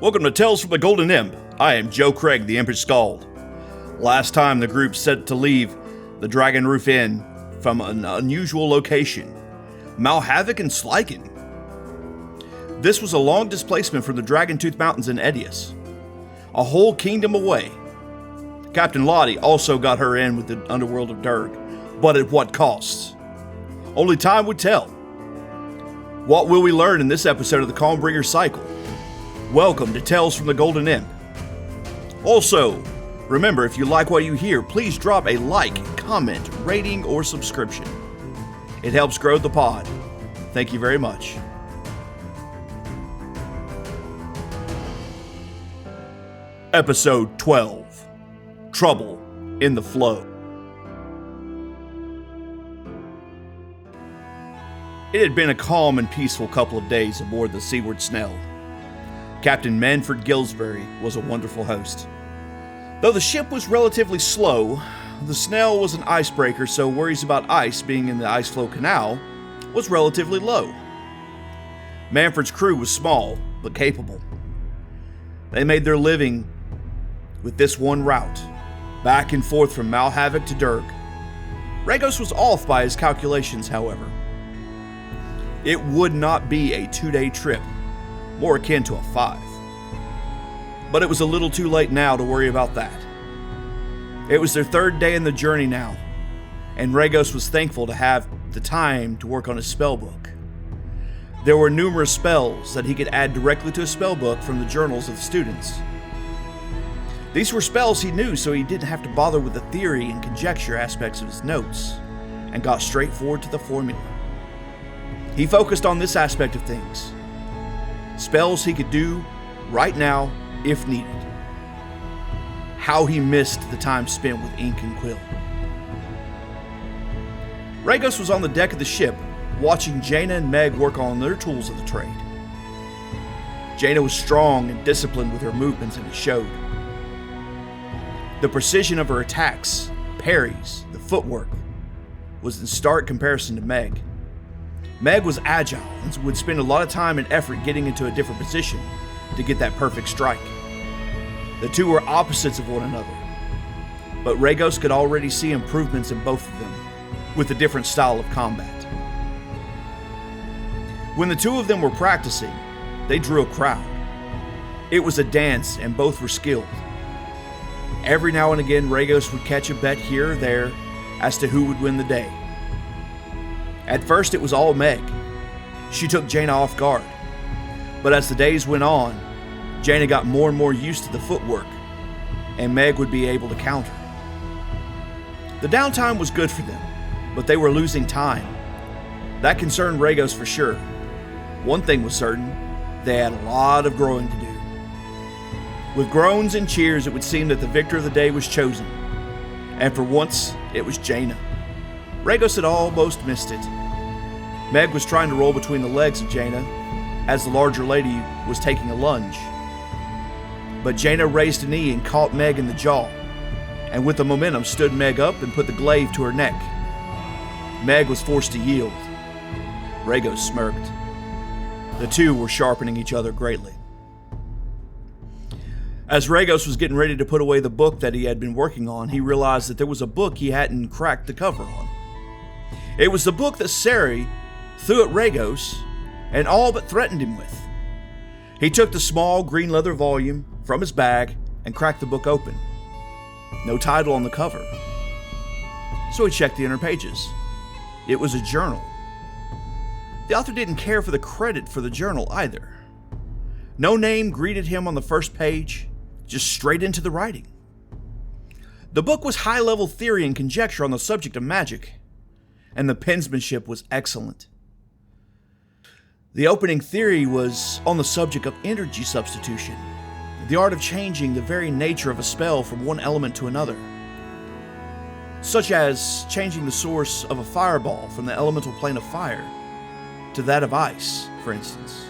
Welcome to Tales from the Golden Imp. I am Joe Craig, the Impish Skald. Last time the group set to leave the Dragon Roof Inn from an unusual location, Malhavoc and Slykin. This was a long displacement from the Dragon Tooth Mountains in Edius, a whole kingdom away. Captain Lahti also got her in with the underworld of Durg, but at what cost? Only time would tell. What will we learn in this episode of the Calmbringer Cycle? Welcome to Tales from the Golden Imp. Also, remember, if you like what you hear, please drop a like, comment, rating, or subscription. It helps grow the pod. Thank you very much. Episode 12, Trouble in the Flow. It had been a calm and peaceful couple of days aboard the Seaward Snail. Captain Manford Gillsby was a wonderful host. Though the ship was relatively slow, the Snail was an icebreaker, so worries about ice being in the ice flow canal was relatively low. Manford's crew was small, but capable. They made their living with this one route, back and forth from Malhavoc to Durg. Regos was off by his calculations, however. It would not be a 2-day trip, more akin to a 5. But it was a little too late now to worry about that. It was their 3rd day in the journey now, and Regos was thankful to have the time to work on his spellbook. There were numerous spells that he could add directly to his spellbook from the journals of the students. These were spells he knew, so he didn't have to bother with the theory and conjecture aspects of his notes, and got straight forward to the formula. He focused on this aspect of things. Spells he could do right now if needed. How he missed the time spent with ink and quill. Regos was on the deck of the ship, watching Jaina and Meg work on their tools of the trade. Jaina was strong and disciplined with her movements, and it showed. The precision of her attacks, parries, the footwork, was in stark comparison to Meg. Meg was agile and would spend a lot of time and effort getting into a different position to get that perfect strike. The two were opposites of one another, but Regos could already see improvements in both of them, with a different style of combat. When the two of them were practicing, they drew a crowd. It was a dance, and both were skilled. Every now and again, Regos would catch a bet here or there as to who would win the day. At first, it was all Meg. She took Jaina off guard. But as the days went on, Jaina got more and more used to the footwork, and Meg would be able to counter. The downtime was good for them, but they were losing time. That concerned Regos for sure. One thing was certain, they had a lot of growing to do. With groans and cheers, it would seem that the victor of the day was chosen. And for once, it was Jaina. Regos had almost missed it. Meg was trying to roll between the legs of Jaina as the larger lady was taking a lunge. But Jaina raised a knee and caught Meg in the jaw, and with the momentum stood Meg up and put the glaive to her neck. Meg was forced to yield. Regos smirked. The two were sharpening each other greatly. As Regos was getting ready to put away the book that he had been working on, he realized that there was a book he hadn't cracked the cover on. It was the book that Sari threw at Regos and all but threatened him with. He took the small green leather volume from his bag and cracked the book open. No title on the cover. So he checked the inner pages. It was a journal. The author didn't care for the credit for the journal either. No name greeted him on the first page, just straight into the writing. The book was high-level theory and conjecture on the subject of magic, and the penmanship was excellent. The opening theory was on the subject of energy substitution, the art of changing the very nature of a spell from one element to another, such as changing the source of a fireball from the elemental plane of fire to that of ice, for instance.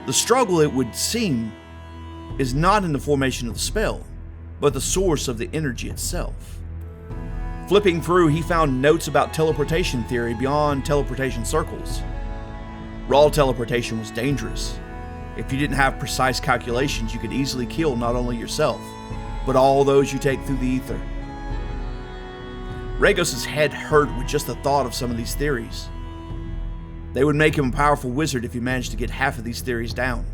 The struggle, it would seem, is not in the formation of the spell, but the source of the energy itself. Flipping through, he found notes about teleportation theory beyond teleportation circles. Raw teleportation was dangerous. If you didn't have precise calculations, you could easily kill not only yourself, but all those you take through the ether. Regos' head hurt with just the thought of some of these theories. They would make him a powerful wizard if he managed to get half of these theories down.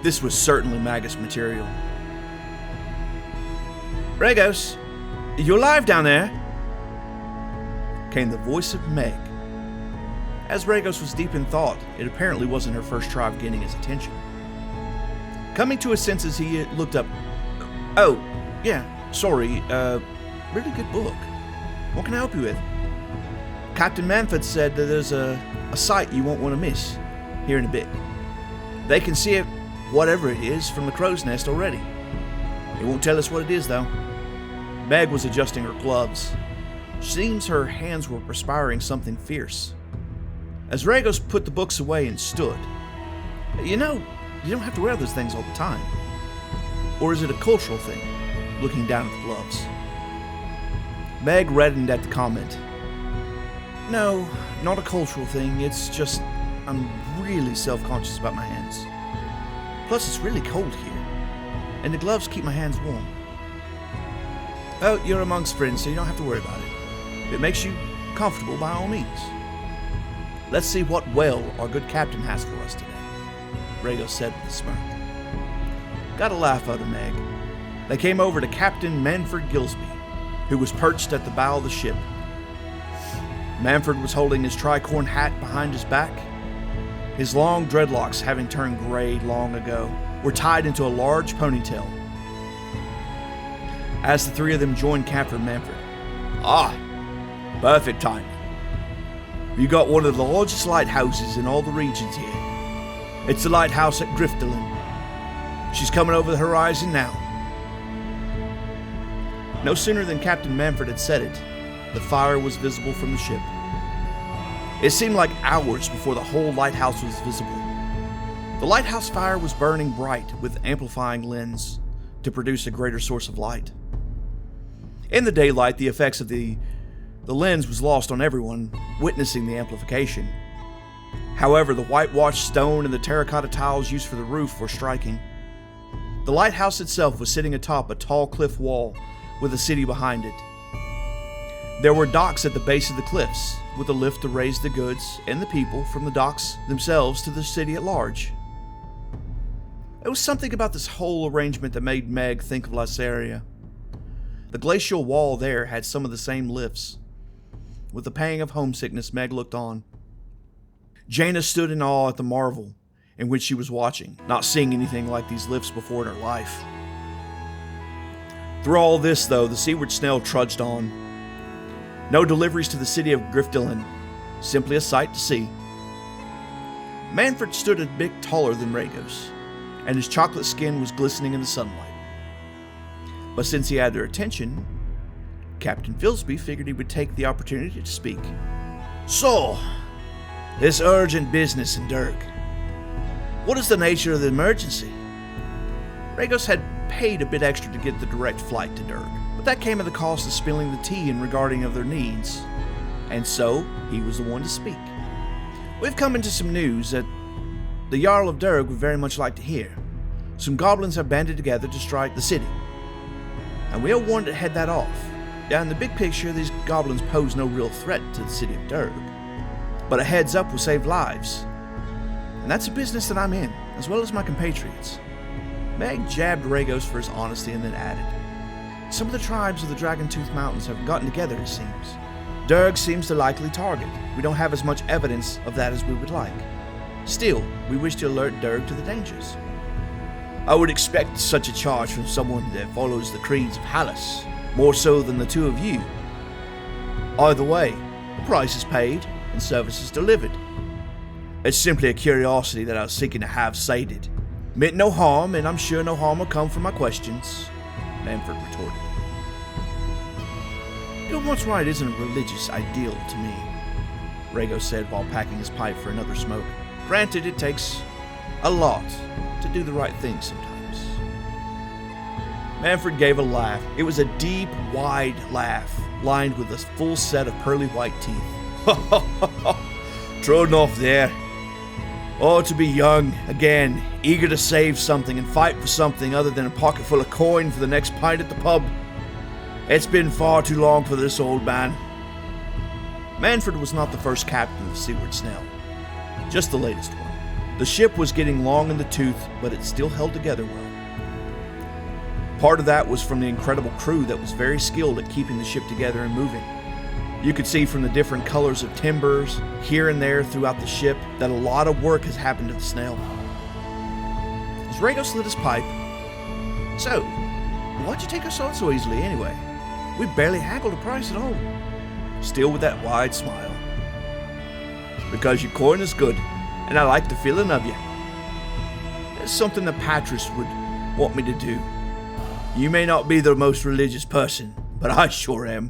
This was certainly Magus material. "Regos, you alive down there?" came the voice of Meg. As Regos was deep in thought, it apparently wasn't her first try of getting his attention. Coming to his senses, he looked up. "Oh, yeah, sorry, really good book. What can I help you with?" "Captain Manford said that there's a sight you won't want to miss here in a bit. They can see it, whatever it is, from the crow's nest already. He won't tell us what it is, though." Meg was adjusting her gloves. Seems her hands were perspiring something fierce. As Regos put the books away and stood. "You know, you don't have to wear those things all the time. Or is it a cultural thing?" looking down at the gloves. Meg reddened at the comment. "No, not a cultural thing. It's just I'm really self-conscious about my hands. Plus, it's really cold here, and the gloves keep my hands warm." "Oh, you're amongst friends, so you don't have to worry about it. If it makes you comfortable, by all means. Let's see what well our good captain has for us today," Regos said with a smirk. Got a laugh out of Meg. They came over to Captain Manford Gillsby, who was perched at the bow of the ship. Manford was holding his tricorn hat behind his back. His long dreadlocks, having turned gray long ago, were tied into a large ponytail. As the three of them joined Captain Manford. "Ah, perfect timing. You got one of the largest lighthouses in all the regions here. It's the lighthouse at Griftelin. She's coming over the horizon now." No sooner than Captain Manford had said it, the fire was visible from the ship. It seemed like hours before the whole lighthouse was visible. The lighthouse fire was burning bright with amplifying lens to produce a greater source of light. In the daylight, the effects of the lens was lost on everyone witnessing the amplification. However, the whitewashed stone and the terracotta tiles used for the roof were striking. The lighthouse itself was sitting atop a tall cliff wall with a city behind it. There were docks at the base of the cliffs, with a lift to raise the goods and the people from the docks themselves to the city at large. There was something about this whole arrangement that made Meg think of Lysaria. The glacial wall there had some of the same lifts. With a pang of homesickness, Meg looked on. Jaina stood in awe at the marvel in which she was watching, not seeing anything like these lifts before in her life. Through all this, though, the Seaward Snail trudged on. No deliveries to the city of Griftelin, simply a sight to see. Manford stood a bit taller than Regos, and his chocolate skin was glistening in the sunlight. But since he had their attention, Captain Gillsby figured he would take the opportunity to speak. "So, this urgent business in Durg. What is the nature of the emergency?" Regos had paid a bit extra to get the direct flight to Durg, but that came at the cost of spilling the tea in regarding of their needs, and so he was the one to speak. "We've come into some news that the Jarl of Durg would very much like to hear. Some goblins have banded together to strike the city, and we are warned to head that off. Yeah, in the big picture, these goblins pose no real threat to the city of Durg, but a heads up will save lives. And that's a business that I'm in, as well as my compatriots." Meg jabbed Regos for his honesty and then added, "Some of the tribes of the Dragon-Tooth Mountains have gotten together, it seems. Durg seems the likely target. We don't have as much evidence of that as we would like. Still, we wish to alert Durg to the dangers." "I would expect such a charge from someone that follows the creeds of Hallis, more so than the two of you. Either way, the price is paid and services delivered. It's simply a curiosity that I was seeking to have sated. Meant no harm, and I'm sure no harm will come from my questions," Manford retorted. "Doing what's right isn't a religious ideal to me," Regos said while packing his pipe for another smoke. "Granted, it takes a lot to do the right thing sometimes." Manford gave a laugh. It was a deep, wide laugh, lined with a full set of pearly white teeth. "True enough there. Oh, to be young, again, eager to save something and fight for something other than a pocket full of coin for the next pint at the pub. It's been far too long for this old man. Manford was not the first captain of the Seaward Snail, just the latest one. The ship was getting long in the tooth, but it still held together well. Part of that was from the incredible crew that was very skilled at keeping the ship together and moving. You could see from the different colors of timbers, here and there throughout the ship, that a lot of work has happened to the snail. As Regos lit his pipe, "So, why'd you take us on so easily anyway? We barely haggled a price at all." Still with that wide smile. "Because your coin is good, and I like the feeling of you. It's something that Patrus would want me to do. You may not be the most religious person, but I sure am.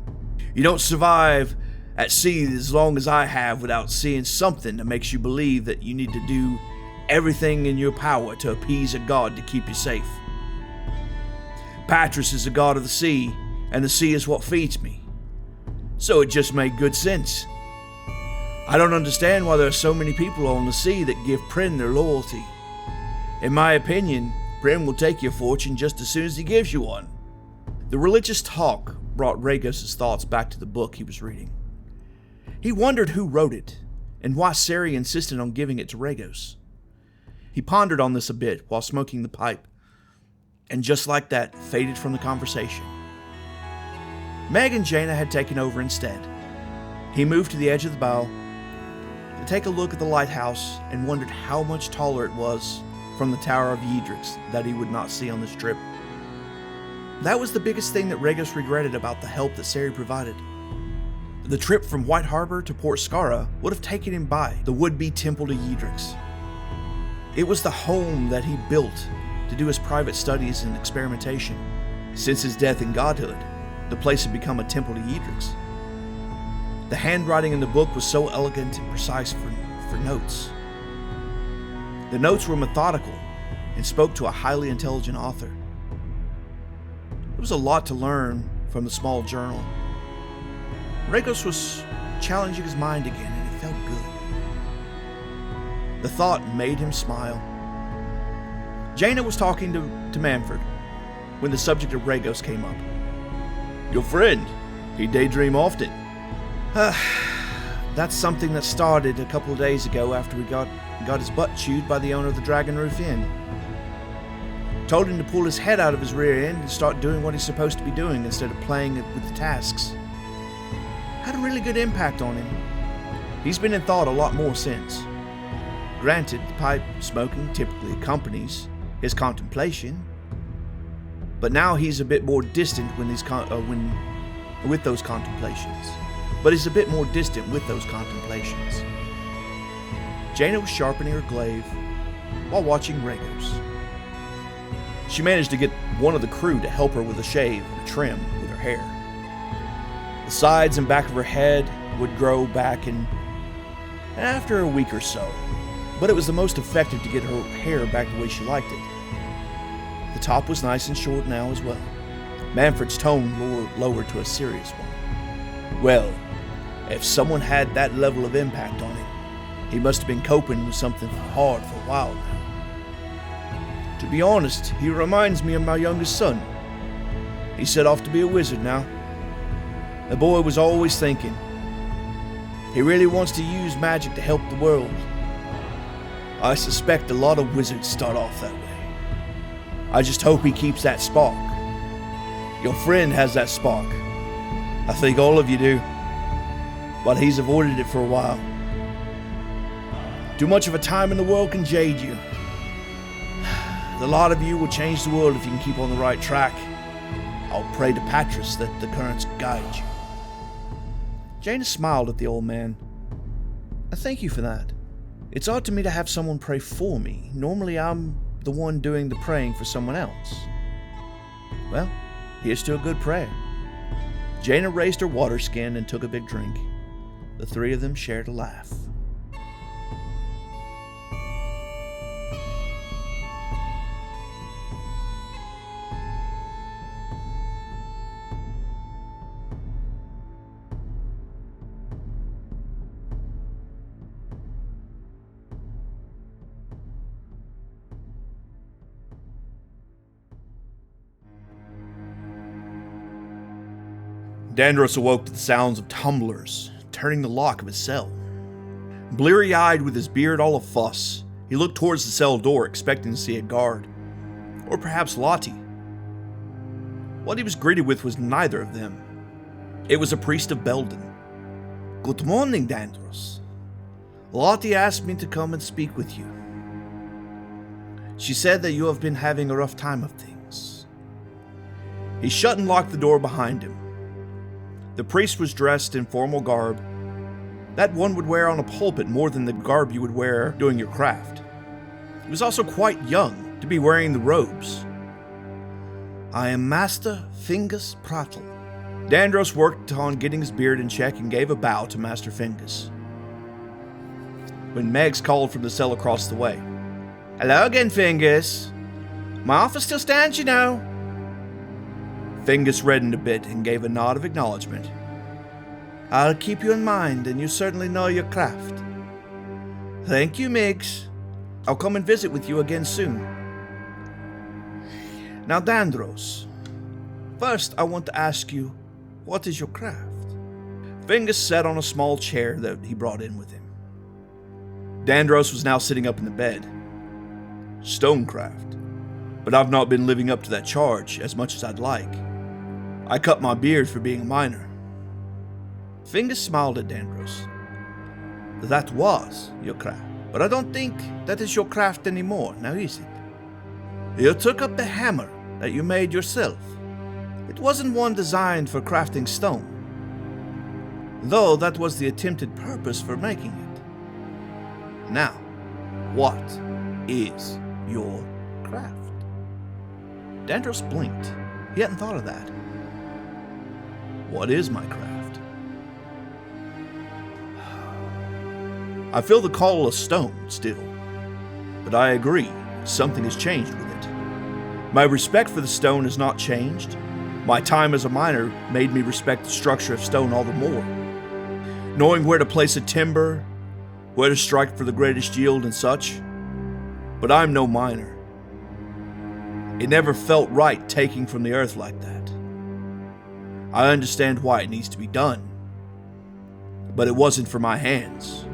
You don't survive at sea as long as I have without seeing something that makes you believe that you need to do everything in your power to appease a god to keep you safe. Patrus is the god of the sea, and the sea is what feeds me. So it just made good sense. I don't understand why there are so many people on the sea that give Prin their loyalty. In my opinion, Prin will take your fortune just as soon as he gives you one." The religious talk brought Regos' thoughts back to the book he was reading. He wondered who wrote it, and why Sari insisted on giving it to Regos. He pondered on this a bit while smoking the pipe, and just like that, faded from the conversation. Meg and Jaina had taken over instead. He moved to the edge of the bow to take a look at the lighthouse and wondered how much taller it was from the Tower of Yedrix that he would not see on this trip. That was the biggest thing that Regos regretted about the help that Sari provided. The trip from White Harbor to Port Skara would have taken him by the would-be temple to Yedrix. It was the home that he built to do his private studies and experimentation. Since his death in godhood, the place had become a temple to Yedrix. The handwriting in the book was so elegant and precise for notes. The notes were methodical and spoke to a highly intelligent author. There was a lot to learn from the small journal. Regos was challenging his mind again, and it felt good. The thought made him smile. Jaina was talking to Manford when the subject of Regos came up. "Your friend, he daydream often." That's something that started a couple of days ago after we got his butt chewed by the owner of the Dragon Roof Inn. Told him to pull his head out of his rear end and start doing what he's supposed to be doing instead of playing with the tasks. Had a really good impact on him. He's been in thought a lot more since. Granted, the pipe smoking typically accompanies his contemplation, but now he's a bit more distant with those contemplations. Jaina was sharpening her glaive while watching Regos. She managed to get one of the crew to help her with a shave and a trim with her hair. The sides and back of her head would grow back after a week or so, but it was the most effective to get her hair back the way she liked it. The top was nice and short now as well. Manford's tone lowered to a serious one. "Well, if someone had that level of impact on him, he must have been coping with something hard for a while now. To be honest, he reminds me of my youngest son. He's set off to be a wizard now. The boy was always thinking. He really wants to use magic to help the world. I suspect a lot of wizards start off that way. I just hope he keeps that spark. Your friend has that spark. I think all of you do. But he's avoided it for a while. Too much of a time in the world can jade you. The lot of you will change the world if you can keep on the right track. I'll pray to Patrus that the currents guide you." Jaina smiled at the old man. "Thank you for that. It's odd to me to have someone pray for me. Normally I'm the one doing the praying for someone else. Well, here's to a good prayer." Jaina raised her water skin and took a big drink. The three of them shared a laugh. Dandros awoke to the sounds of tumblers turning the lock of his cell. Bleary-eyed with his beard all a fuss, he looked towards the cell door expecting to see a guard, or perhaps Lahti. What he was greeted with was neither of them. It was a priest of Beldon. "Good morning, Dandros. Lahti asked me to come and speak with you. She said that you have been having a rough time of things." He shut and locked the door behind him. The priest was dressed in formal garb that one would wear on a pulpit more than the garb you would wear doing your craft. He was also quite young to be wearing the robes. "I am Master Fingus Prattle." Dandros worked on getting his beard in check and gave a bow to Master Fingus. When Migs called from the cell across the way, "Hello again, Fingus. My office still stands, you know." Fingus reddened a bit and gave a nod of acknowledgement. "I'll keep you in mind, and you certainly know your craft." "Thank you, Migs. I'll come and visit with you again soon." "Now, Dandros, first I want to ask you, what is your craft?" Fingus sat on a small chair that he brought in with him. Dandros was now sitting up in the bed. "Stonecraft, but I've not been living up to that charge as much as I'd like. I cut my beard for being a miner." Fingus smiled at Dandros. "That was your craft, but I don't think that is your craft anymore, now is it? You took up the hammer that you made yourself. It wasn't one designed for crafting stone, though that was the attempted purpose for making it. Now, what is your craft?" Dandros blinked. He hadn't thought of that. "What is my craft?" "I feel the call of stone still, but I agree, something has changed with it. My respect for the stone has not changed. My time as a miner made me respect the structure of stone all the more. Knowing where to place a timber, where to strike for the greatest yield and such. But I'm no miner. It never felt right taking from the earth like that. I understand why it needs to be done, but it wasn't for my hands.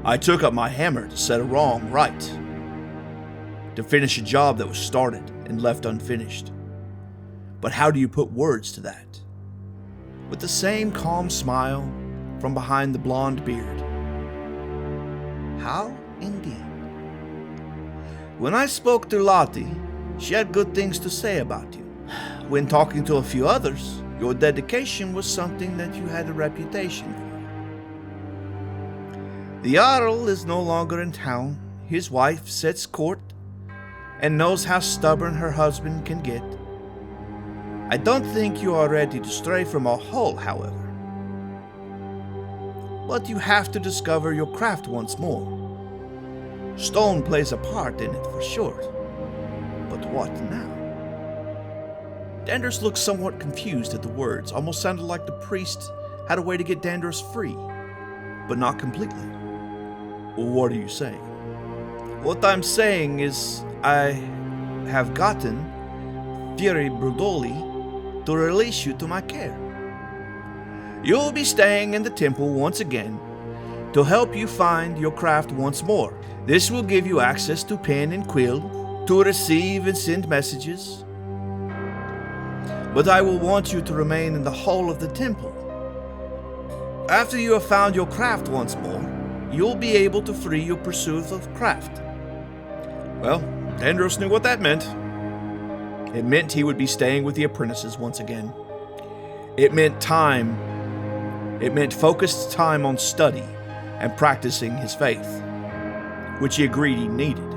I took up my hammer to set a wrong right, to finish a job that was started and left unfinished. But how do you put words to that?" With the same calm smile from behind the blonde beard. "How indeed? When I spoke to Lahti, she had good things to say about you. When talking to a few others, your dedication was something that you had a reputation for. The Jarl is no longer in town. His wife sets court and knows how stubborn her husband can get. I don't think you are ready to stray from our hall, however. But you have to discover your craft once more. Stone plays a part in it for sure. But what now?" Dandros looked somewhat confused at the words. Almost sounded like the priest had a way to get Dandros free, but not completely. "What are you saying?" "What I'm saying is I have gotten Fury Brudoli to release you to my care. You will be staying in the temple once again to help you find your craft once more. This will give you access to pen and quill to receive and send messages. But I will want you to remain in the hall of the temple. After you have found your craft once more, you'll be able to free your pursuit of craft." Well, Dandros knew what that meant. It meant he would be staying with the apprentices once again. It meant time. It meant focused time on study and practicing his faith, which he agreed he needed.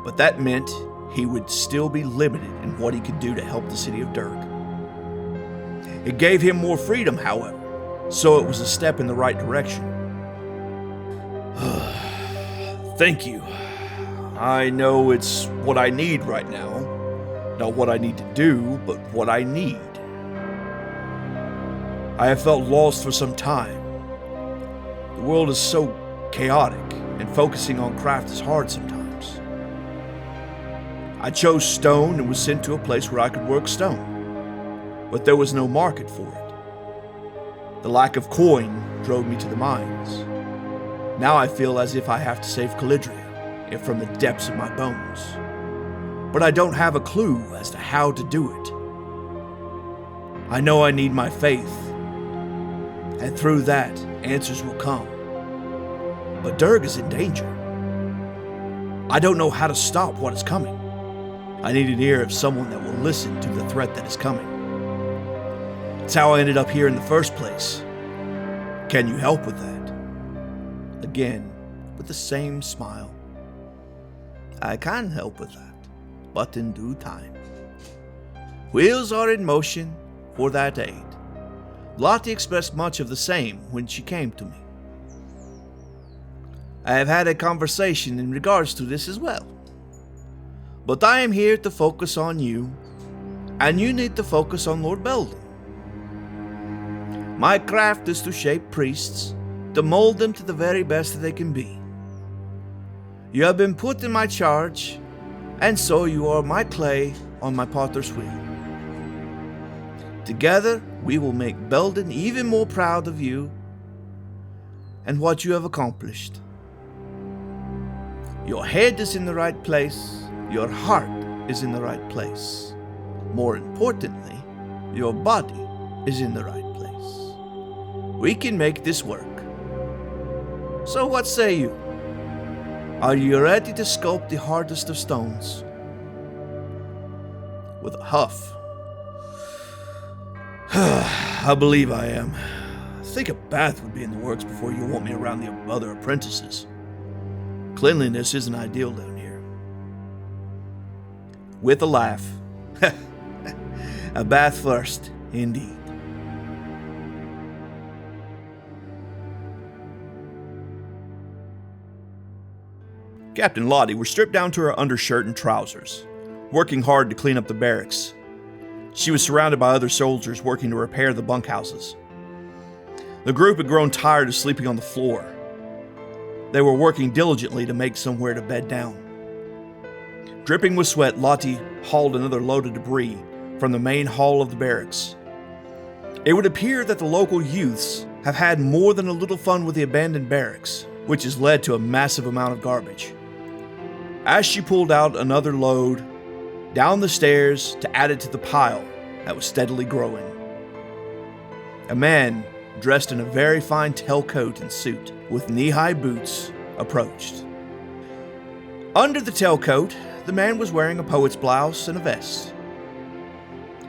But that meant he would still be limited in what he could do to help the city of Durg. It gave him more freedom, however, so it was a step in the right direction. "Thank you. I know it's what I need right now. Not what I need to do, but what I need. I have felt lost for some time. The world is so chaotic, and focusing on craft is hard sometimes. I chose stone and was sent to a place where I could work stone. but there was no market for it. The lack of coin drove me to the mines. Now I feel as if I have to save Calidria, if from the depths of my bones. But I don't have a clue as to how to do it. I know I need my faith, and through that, answers will come. But Durg is in danger. I don't know how to stop what is coming. I need an ear of someone that will listen to the threat that is coming. It's how I ended up here in the first place. Can you help with that? Again, with the same smile. I can help with that, but in due time. Wheels are in motion for that aid. Lahti expressed much of the same when she came to me. I have had a conversation in regards to this as well. But I am here to focus on you, and you need to focus on Lord Beldon. My craft is to shape priests, to mold them to the very best that they can be. You have been put in my charge, and so you are my clay on my potter's wheel. Together, we will make Beldon even more proud of you and what you have accomplished. Your head is in the right place, your heart is in the right place. More importantly, your body is in the right place. We can make this work. So what say you? Are you ready to sculpt the hardest of stones? With a huff. I believe I am. I think a bath would be in the works before you want me around the other apprentices. Cleanliness isn't ideal down here. With a laugh. A bath first, indeed. Captain Lahti was stripped down to her undershirt and trousers, working hard to clean up the barracks. She was surrounded by other soldiers working to repair the bunkhouses. The group had grown tired of sleeping on the floor. They were working diligently to make somewhere to bed down. Dripping with sweat, Lahti hauled another load of debris from the main hall of the barracks. It would appear that the local youths have had more than a little fun with the abandoned barracks, which has led to a massive amount of garbage. As she pulled out another load down the stairs to add it to the pile that was steadily growing, a man dressed in a very fine tailcoat and suit with knee-high boots approached. Under the tailcoat, the man was wearing a poet's blouse and a vest.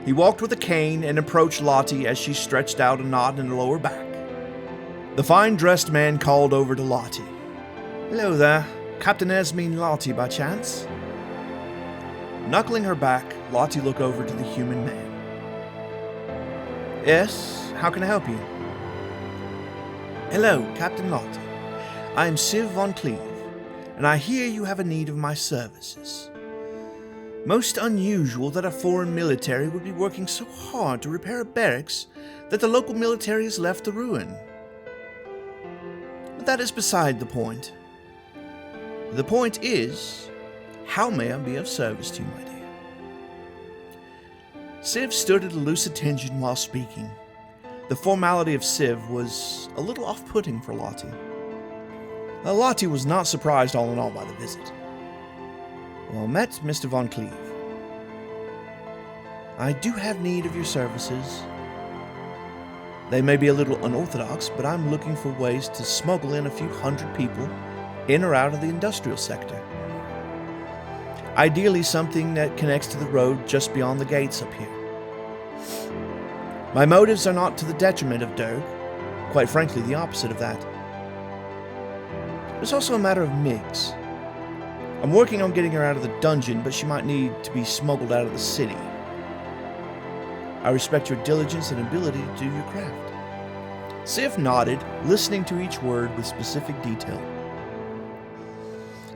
He walked with a cane and approached Lahti as she stretched out a knot in her lower back. The fine-dressed man called over to Lahti. "Hello there, Captain Esmine Lahti by chance?" Knuckling her back, Lahti looked over to the human man. "Yes, how can I help you?" "Hello, Captain Lahti. I am Sif von Clive, and I hear you have a need of my services. Most unusual that a foreign military would be working so hard to repair a barracks that the local military is left to ruin. But that is beside the point. The point is, how may I be of service to you, my dear?" Sif stood at a loose attention while speaking. The formality of Sif was a little off-putting for Lahti. Lahti was not surprised all in all by the visit. "Well met, Mr. von Clive. I do have need of your services. They may be a little unorthodox, but I'm looking for ways to smuggle in a few hundred people in or out of the industrial sector. Ideally something that connects to the road just beyond the gates up here. My motives are not to the detriment of Durg, quite frankly the opposite of that. It's also a matter of Migs. I'm working on getting her out of the dungeon, but she might need to be smuggled out of the city. I respect your diligence and ability to do your craft." Sif nodded, listening to each word with specific detail.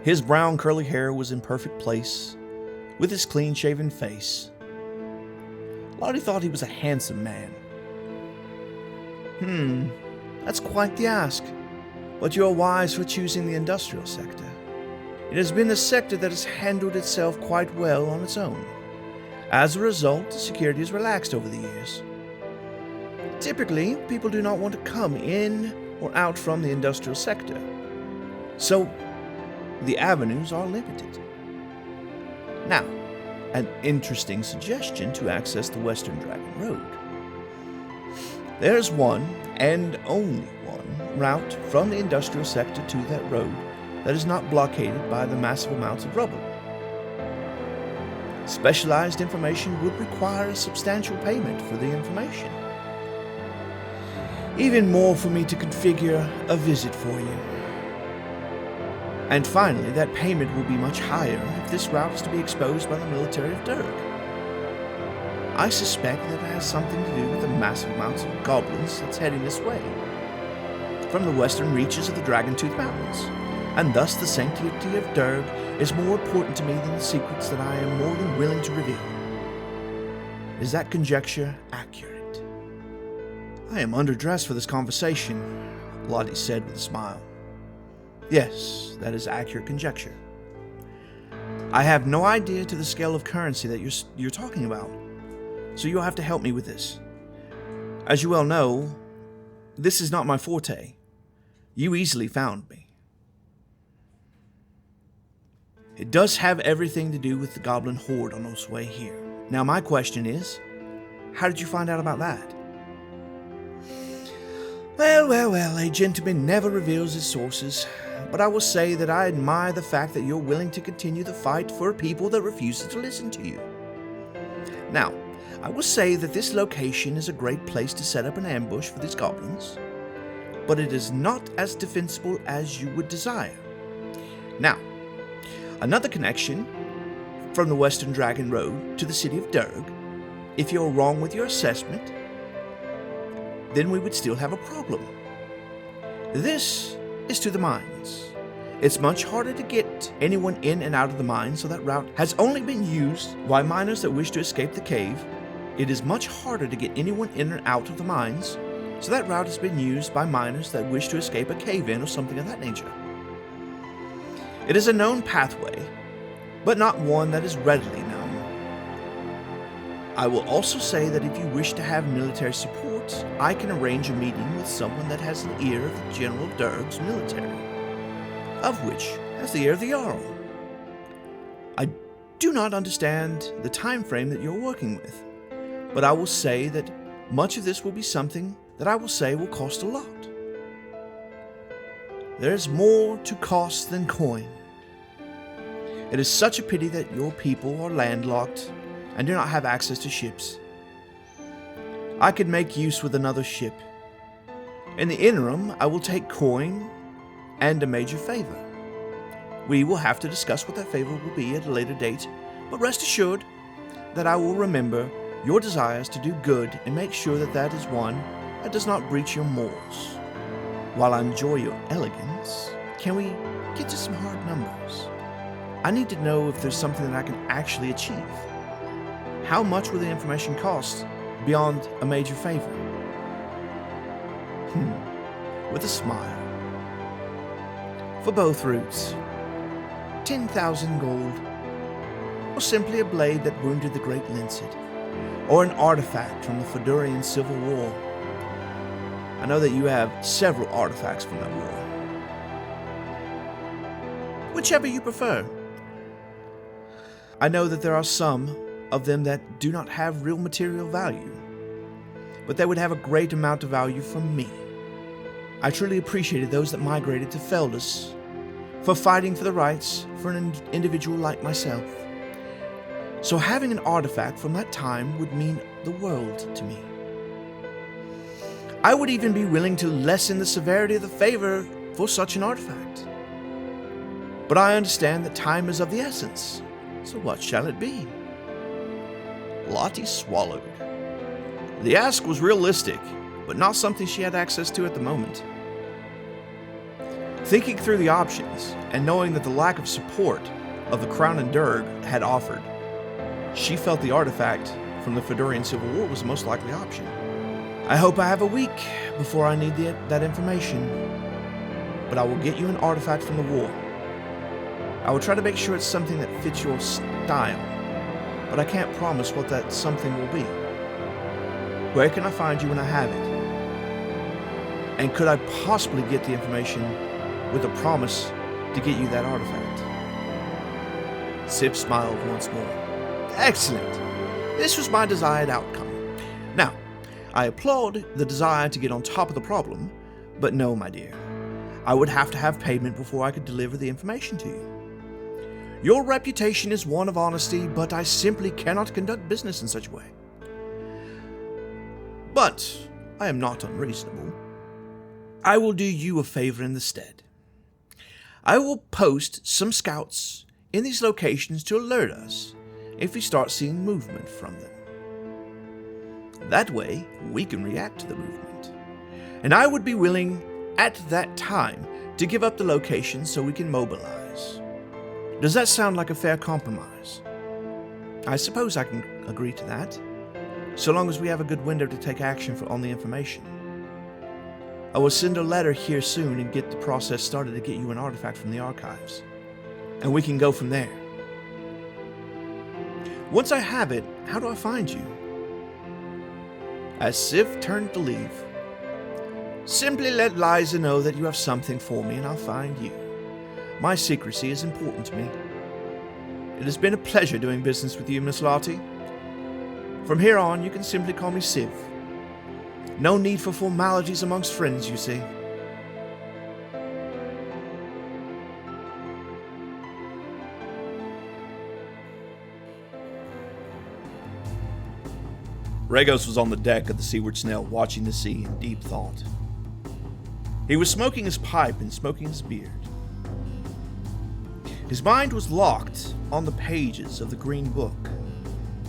His brown curly hair was in perfect place, with his clean-shaven face. Lahti thought he was a handsome man. That's quite the ask, but you are wise for choosing the industrial sector. It has been a sector that has handled itself quite well on its own, As a result, security has relaxed over the years. Typically, people do not want to come in or out from the industrial sector, so the avenues are limited. Now, an interesting suggestion to access the Western Dragon Road. There's one, and only one, route from the industrial sector to that road that is not blockaded by the massive amounts of rubble. Specialized information would require a substantial payment for the information. Even more for me to configure a visit for you. And finally, that payment will be much higher if this route is to be exposed by the military of Durg. I suspect that it has something to do with the massive amounts of goblins that's heading this way, from the western reaches of the Dragontooth Mountains, and thus the sanctity of Durg is more important to me than the secrets that I am more than willing to reveal. Is that conjecture accurate? I am underdressed for this conversation, Lahti said with a smile. Yes, that is accurate conjecture. I have no idea to the scale of currency that you're talking about, so you'll have to help me with this. As you well know, this is not my forte. You easily found me. It does have everything to do with the goblin horde on its way here. Now my question is, how did you find out about that? Well, a gentleman never reveals his sources, but I will say that I admire the fact that you're willing to continue the fight for a people that refuses to listen to you. Now, I will say that this location is a great place to set up an ambush for these goblins, but it is not as defensible as you would desire. Now, another connection from the Western Dragon Road to the city of Durg, if you're wrong with your assessment, then we would still have a problem. This is to the mines. It's much harder to get anyone in and out of the mines, so that route has only been used by miners that wish to escape the cave. It is much harder to get anyone in and out of the mines, so that route has been used by miners that wish to escape a cave-in or something of that nature. It is a known pathway, but not one that is readily known. I will also say that if you wish to have military support, I can arrange a meeting with someone that has the ear of the General of Durg's military, of which has the ear of the Jarl. I do not understand the time frame that you're working with, but I will say that much of this will be something that I will say will cost a lot. There's more to cost than coin. It is such a pity that your people are landlocked and do not have access to ships. I could make use with another ship. In the interim, I will take coin and a major favor. We will have to discuss what that favor will be at a later date, but rest assured that I will remember your desires to do good and make sure that that is one that does not breach your morals. While I enjoy your elegance, can we get to some hard numbers? I need to know if there's something that I can actually achieve. How much will the information cost beyond a major favor? With a smile. For both routes, 10,000 gold, or simply a blade that wounded the great Lincid, or an artifact from the Fedurian Civil War. I know that you have several artifacts from that war. Whichever you prefer. I know that there are some of them that do not have real material value, but they would have a great amount of value from me. I truly appreciated those that migrated to Feldus for fighting for the rights for an individual like myself. So having an artifact from that time would mean the world to me. I would even be willing to lessen the severity of the favor for such an artifact. But I understand that time is of the essence, so what shall it be? Lahti swallowed. The ask was realistic, but not something she had access to at the moment. Thinking through the options, and knowing that the lack of support of the Crown and Durg had offered, she felt the artifact from the Fedurian Civil War was the most likely option. I hope I have a week before I need that information, but I will get you an artifact from the war. I will try to make sure it's something that fits your style, but I can't promise what that something will be. Where can I find you when I have it? And could I possibly get the information with a promise to get you that artifact? Sif smiled once more. Excellent. This was my desired outcome. Now, I applaud the desire to get on top of the problem, but no, my dear. I would have to have payment before I could deliver the information to you. Your reputation is one of honesty, but I simply cannot conduct business in such a way. But I am not unreasonable. I will do you a favor in the stead. I will post some scouts in these locations to alert us if we start seeing movement from them. That way, we can react to the movement. And I would be willing, at that time, to give up the location so we can mobilize. Does that sound like a fair compromise? I suppose I can agree to that, so long as we have a good window to take action on the information. I will send a letter here soon and get the process started to get you an artifact from the archives. And we can go from there. Once I have it, how do I find you? As Sif turned to leave, simply let Liza know that you have something for me and I'll find you. My secrecy is important to me. It has been a pleasure doing business with you, Miss Lahti. From here on, you can simply call me Sif. No need for formalities amongst friends, you see. Regos was on the deck of the Seaward Snail, watching the sea in deep thought. He was smoking his pipe and smoking his beard. His mind was locked on the pages of the Green Book.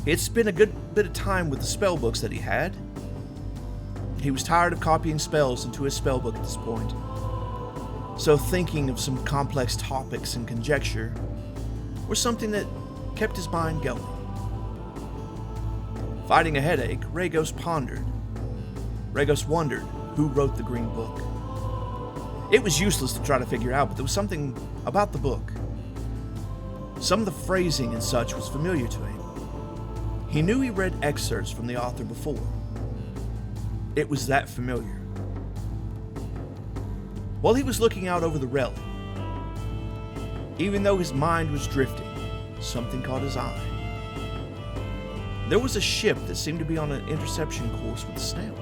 He had spent a good bit of time with the spell books that he had. He was tired of copying spells into his spell book at this point. So thinking of some complex topics and conjecture was something that kept his mind going. Fighting a headache, Regos pondered. Regos wondered who wrote the Green Book. It was useless to try to figure out, but there was something about the book. Some of the phrasing and such was familiar to him. He knew he read excerpts from the author before. It was that familiar. While he was looking out over the railing, even though his mind was drifting, something caught his eye. There was a ship that seemed to be on an interception course with the snail.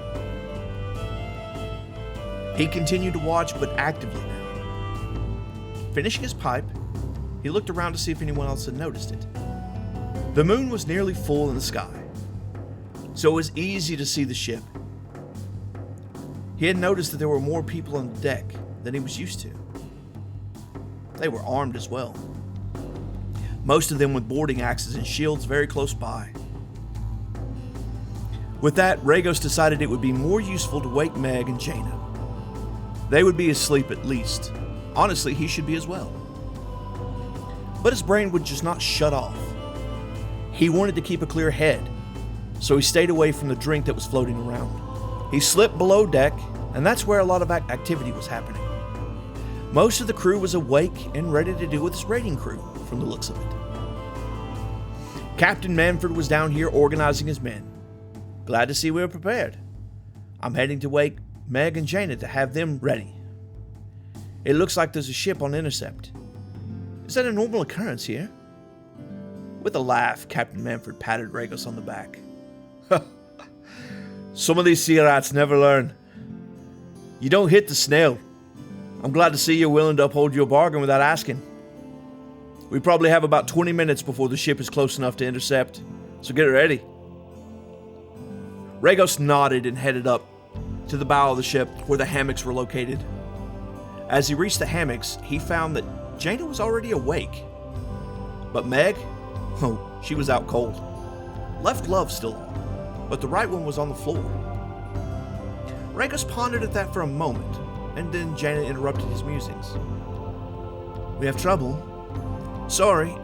He continued to watch, but actively now. Finishing his pipe, he looked around to see if anyone else had noticed it. The moon was nearly full in the sky, so it was easy to see the ship. He had noticed that there were more people on the deck than he was used to. They were armed as well, most of them with boarding axes and shields very close by. With that, Regos decided it would be more useful to wake Meg and Jaina. They would be asleep at least. Honestly, he should be as well. But his brain would just not shut off. He wanted to keep a clear head, so he stayed away from the drink that was floating around. He slipped below deck, and that's where a lot of activity was happening. Most of the crew was awake and ready to deal with this raiding crew, from the looks of it. Captain Manford was down here organizing his men. Glad to see we were prepared. I'm heading to wake Meg and Jaina to have them ready. It looks like there's a ship on intercept. Is that a normal occurrence here? With a laugh, Captain Manford patted Regos on the back. Some of these sea rats never learn. You don't hit the snail. I'm glad to see you're willing to uphold your bargain without asking. We probably have about 20 minutes before the ship is close enough to intercept, so get ready. Regos nodded and headed up to the bow of the ship where the hammocks were located. As he reached the hammocks, he found that Jaina was already awake. But Meg, she was out cold. Left glove still on, but the right one was on the floor. Regos pondered at that for a moment, and then Jaina interrupted his musings. We have trouble. Sorry,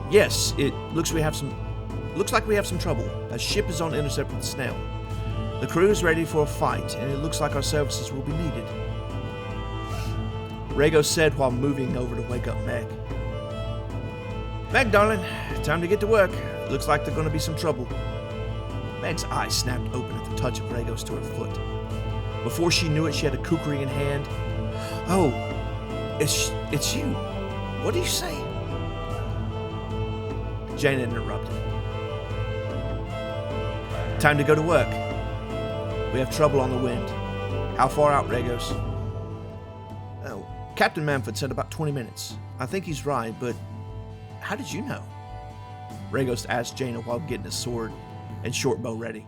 yes, it looks like we have some trouble. A ship is on intercept with the snail. The crew is ready for a fight, and it looks like our services will be needed. Regos said while moving over to wake up Meg. Meg, darling, time to get to work. Looks like there's going to be some trouble. Meg's eyes snapped open at the touch of Regos to her foot. Before she knew it, she had a kukri in hand. Oh, it's you. What do you say? Jaina interrupted. Time to go to work. We have trouble on the wind. How far out, Regos? Oh, Captain Manford said about 20 minutes. I think he's right, but how did you know? Regos asked Jaina while getting his sword and short bow ready.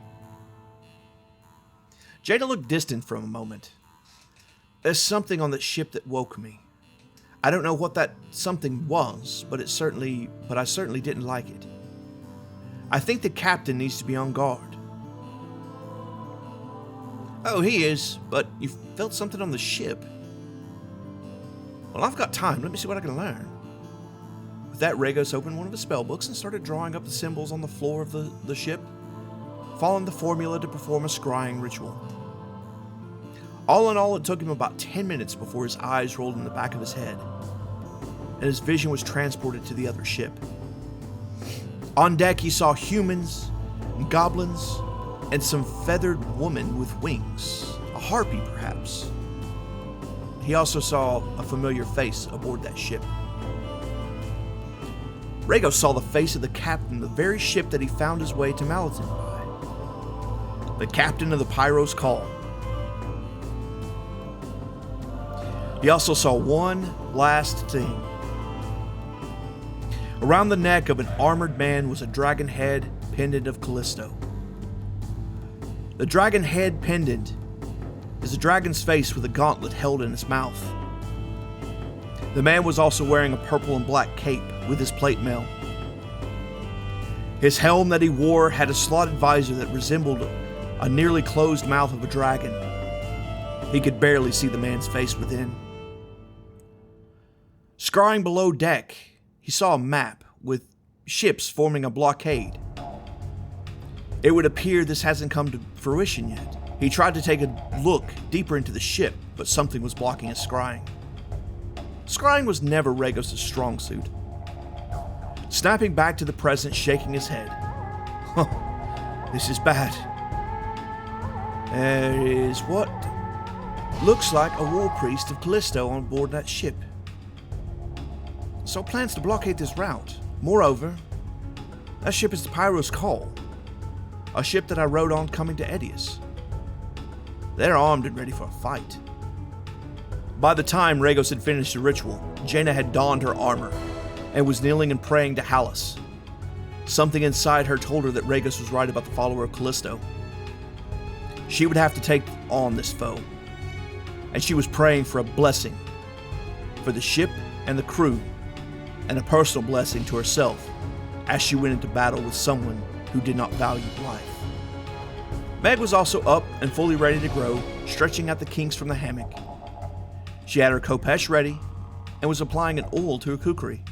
Jaina looked distant for a moment. There's something on that ship that woke me. I don't know what that something was, but I certainly didn't like it. I think the captain needs to be on guard. Oh, he is, but you felt something on the ship. Well, I've got time. Let me see what I can learn. With that, Regos opened one of his spellbooks and started drawing up the symbols on the floor of the ship, following the formula to perform a scrying ritual. All in all, it took him about 10 minutes before his eyes rolled in the back of his head, and his vision was transported to the other ship. On deck, he saw humans, and goblins, and some feathered woman with wings, a harpy perhaps. He also saw a familiar face aboard that ship. Regos saw the face of the captain of the very ship that he found his way to Malatin by. The captain of the Pyro's Call. He also saw one last thing. Around the neck of an armored man was a dragon head pendant of Calisto. The dragon head pendant is a dragon's face with a gauntlet held in its mouth. The man was also wearing a purple and black cape with his plate mail. His helm that he wore had a slotted visor that resembled a nearly closed mouth of a dragon. He could barely see the man's face within. Scrying below deck, he saw a map with ships forming a blockade. It would appear this hasn't come to fruition yet. He tried to take a look deeper into the ship, but something was blocking his scrying. Scrying was never Regos' strong suit. Snapping back to the present, shaking his head. This is bad. There is what looks like a WarPriest of Calisto on board that ship. So plans to blockade this route. Moreover, that ship is the Pyro's Call, a ship that I rode on coming to Aeternitas. They're armed and ready for a fight. By the time Regos had finished the ritual, Jaina had donned her armor and was kneeling and praying to Hallis. Something inside her told her that Regos was right about the follower of Calisto. She would have to take on this foe, and she was praying for a blessing for the ship and the crew, and a personal blessing to herself as she went into battle with someone who did not value life. Meg was also up and fully ready to grow, stretching out the kinks from the hammock. She had her khopesh ready and was applying an oil to her kukri.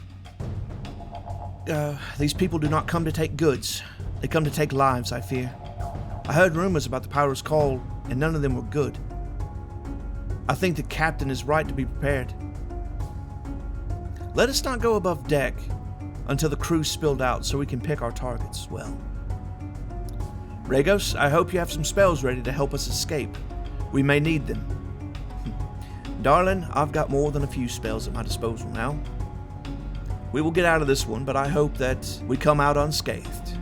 These people do not come to take goods. They come to take lives, I fear. I heard rumors about the Pyro's Call, and none of them were good. I think the captain is right to be prepared. Let us not go above deck until the crew's spilled out so we can pick our targets well. Regos, I hope you have some spells ready to help us escape. We may need them. Darling, I've got more than a few spells at my disposal now. We will get out of this one, but I hope that we come out unscathed.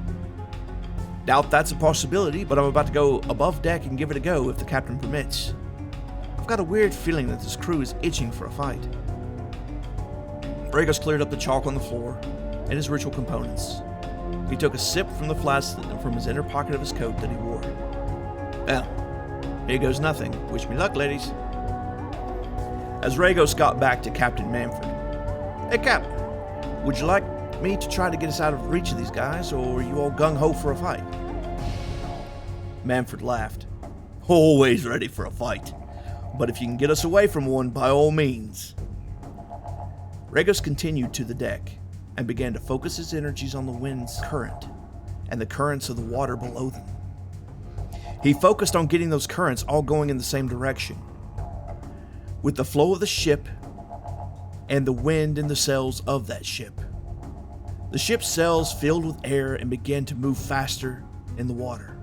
Doubt that's a possibility, but I'm about to go above deck and give it a go if the captain permits. I've got a weird feeling that this crew is itching for a fight. Regos cleared up the chalk on the floor and his ritual components. He took a sip from the flask from his inner pocket of his coat that he wore. Well, here goes nothing. Wish me luck, ladies. As Regos got back to Captain Manford. Hey, Cap, would you like me to try to get us out of reach of these guys, or are you all gung-ho for a fight? Manford laughed. Always ready for a fight. But if you can get us away from one, by all means. Regos continued to the deck and began to focus his energies on the wind's current and the currents of the water below them. He focused on getting those currents all going in the same direction, with the flow of the ship and the wind in the sails of that ship. The ship's sails filled with air and began to move faster in the water.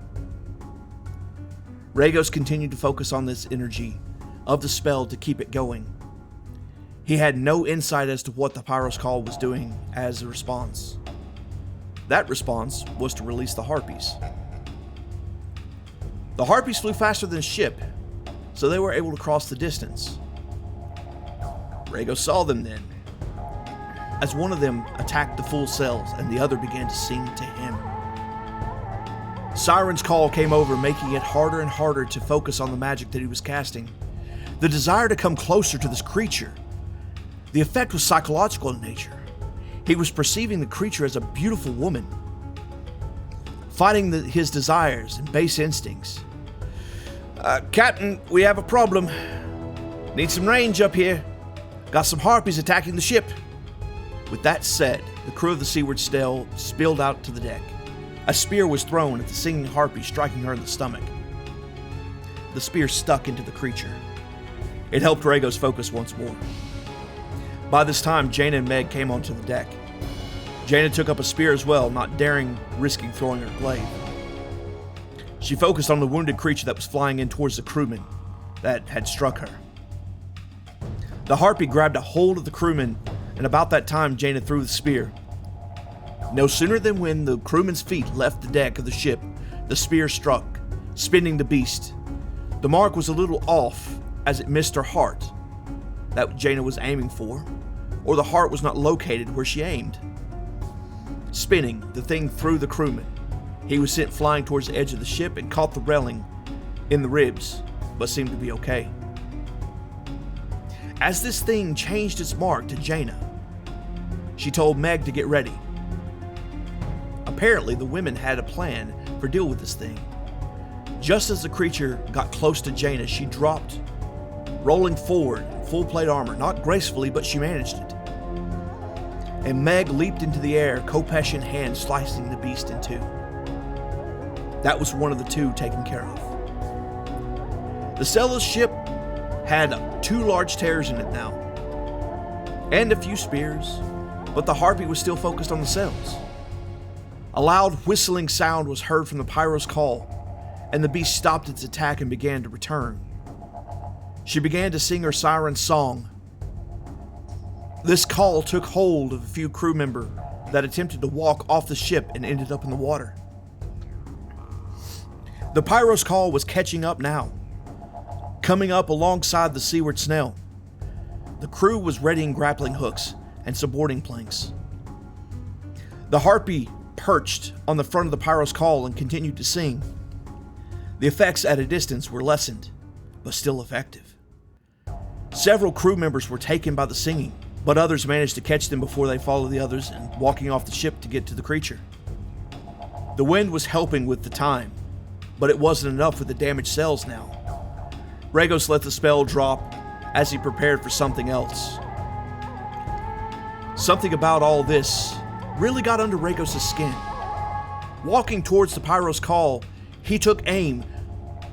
Regos continued to focus on this energy of the spell to keep it going. He had no insight as to what the Pyro's Call was doing as a response. That response was to release the harpies. The harpies flew faster than the ship, so they were able to cross the distance. Regos saw them then, as one of them attacked the full sails and the other began to sing to him. Siren's call came over, making it harder and harder to focus on the magic that he was casting. The desire to come closer to this creature. The effect was psychological in nature. He was perceiving the creature as a beautiful woman, fighting his desires and base instincts. Captain, we have a problem. Need some range up here. Got some harpies attacking the ship. With that said, the crew of the Seaward Snail spilled out to the deck. A spear was thrown at the singing harpy, striking her in the stomach. The spear stuck into the creature. It helped Regos focus once more. By this time, Jaina and Meg came onto the deck. Jaina took up a spear as well, not daring risking throwing her glaive. She focused on the wounded creature that was flying in towards the crewman that had struck her. The harpy grabbed a hold of the crewman, and about that time, Jaina threw the spear. No sooner than when the crewman's feet left the deck of the ship, the spear struck, spinning the beast. The mark was a little off, as it missed her heart, that Jaina was aiming for, or the heart was not located where she aimed. Spinning, the thing threw the crewman. He was sent flying towards the edge of the ship and caught the railing in the ribs, but seemed to be okay. As this thing changed its mark to Jaina, she told Meg to get ready. Apparently, the women had a plan for deal with this thing. Just as the creature got close to Jaina, she dropped, rolling forward in full plate armor, not gracefully, but she managed it. And Meg leaped into the air, Kopesh in hand, slicing the beast in two. That was one of the two taken care of. The sail of the ship had 2 large tears in it now, and a few spears, but the harpy was still focused on the sails. A loud whistling sound was heard from the Pyro's Call, and the beast stopped its attack and began to return. She began to sing her siren song. This call took hold of a few crew members that attempted to walk off the ship and ended up in the water. The Pyro's Call was catching up now, coming up alongside the Seaward Snail. The crew was readying grappling hooks and supporting planks. The harpy perched on the front of the Pyro's Call and continued to sing. The effects at a distance were lessened, but still effective. Several crew members were taken by the singing, but others managed to catch them before they followed the others and walking off the ship to get to the creature. The wind was helping with the time, but it wasn't enough with the damaged sails now. Regos let the spell drop as he prepared for something else. Something about all this really got under Regos' skin. Walking towards the Pyro's Call, he took aim,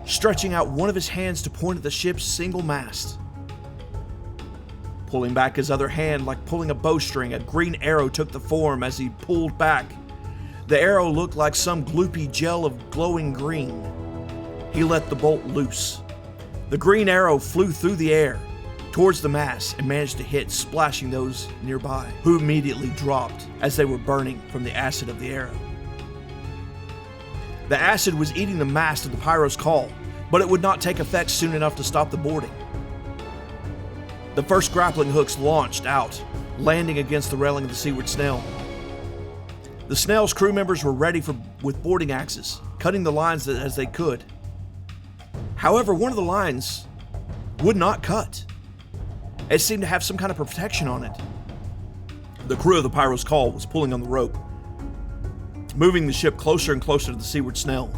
stretching out one of his hands to point at the ship's single mast. Pulling back his other hand like pulling a bowstring, a green arrow took the form as he pulled back. The arrow looked like some gloopy gel of glowing green. He let the bolt loose. The green arrow flew through the air towards the mast and managed to hit, splashing those nearby, who immediately dropped as they were burning from the acid of the arrow. The acid was eating the mast of the Pyro's Call, but it would not take effect soon enough to stop the boarding. The first grappling hooks launched out, landing against the railing of the Seaward Snail. The Snail's crew members were ready with boarding axes, cutting the lines as they could. However, one of the lines would not cut. It seemed to have some kind of protection on it. The crew of the Pyro's Call was pulling on the rope, moving the ship closer and closer to the Seaward Snail.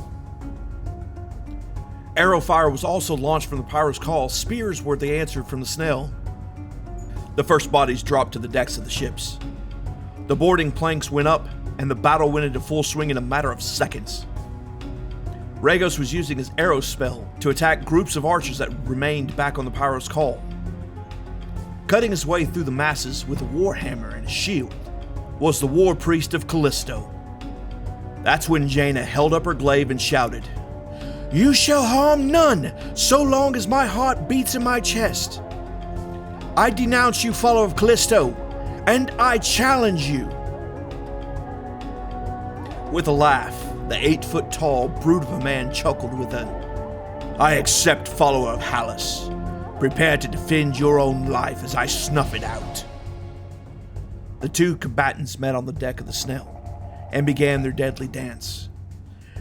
Arrow fire was also launched from the Pyro's Call. Spears were the answer from the Snail. The first bodies dropped to the decks of the ships. The boarding planks went up, and the battle went into full swing in a matter of seconds. Regos was using his arrow spell to attack groups of archers that remained back on the Pyro's Call. Cutting his way through the masses with a warhammer and a shield was the WarPriest of Calisto. That's when Jaina held up her glaive and shouted, "You shall harm none, so long as my heart beats in my chest. I denounce you, follower of Calisto, and I challenge you." With a laugh, the 8-foot-tall brute of a man chuckled with a, "I accept, follower of Hallis. Prepare to defend your own life as I snuff it out." The two combatants met on the deck of the Snail and began their deadly dance.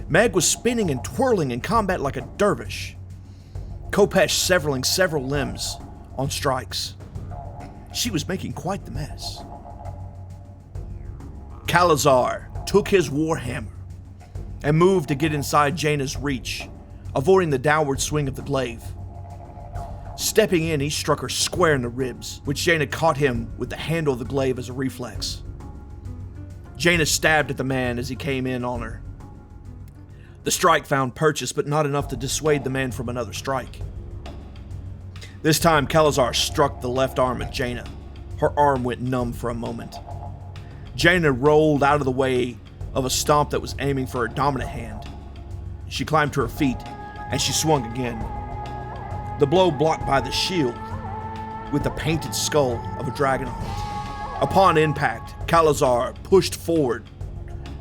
Meg was spinning and twirling in combat like a dervish, Kopesh severing several limbs on strikes. She was making quite the mess. Kalizar took his warhammer and moved to get inside Jaina's reach, avoiding the downward swing of the glaive. Stepping in, he struck her square in the ribs, which Jaina caught him with the handle of the glaive as a reflex. Jaina stabbed at the man as he came in on her. The strike found purchase, but not enough to dissuade the man from another strike. This time, Kalizar struck the left arm at Jaina. Her arm went numb for a moment. Jaina rolled out of the way of a stomp that was aiming for her dominant hand. She climbed to her feet, and she swung again. The blow blocked by the shield, with the painted skull of a dragon on it. Upon impact, Kalizar pushed forward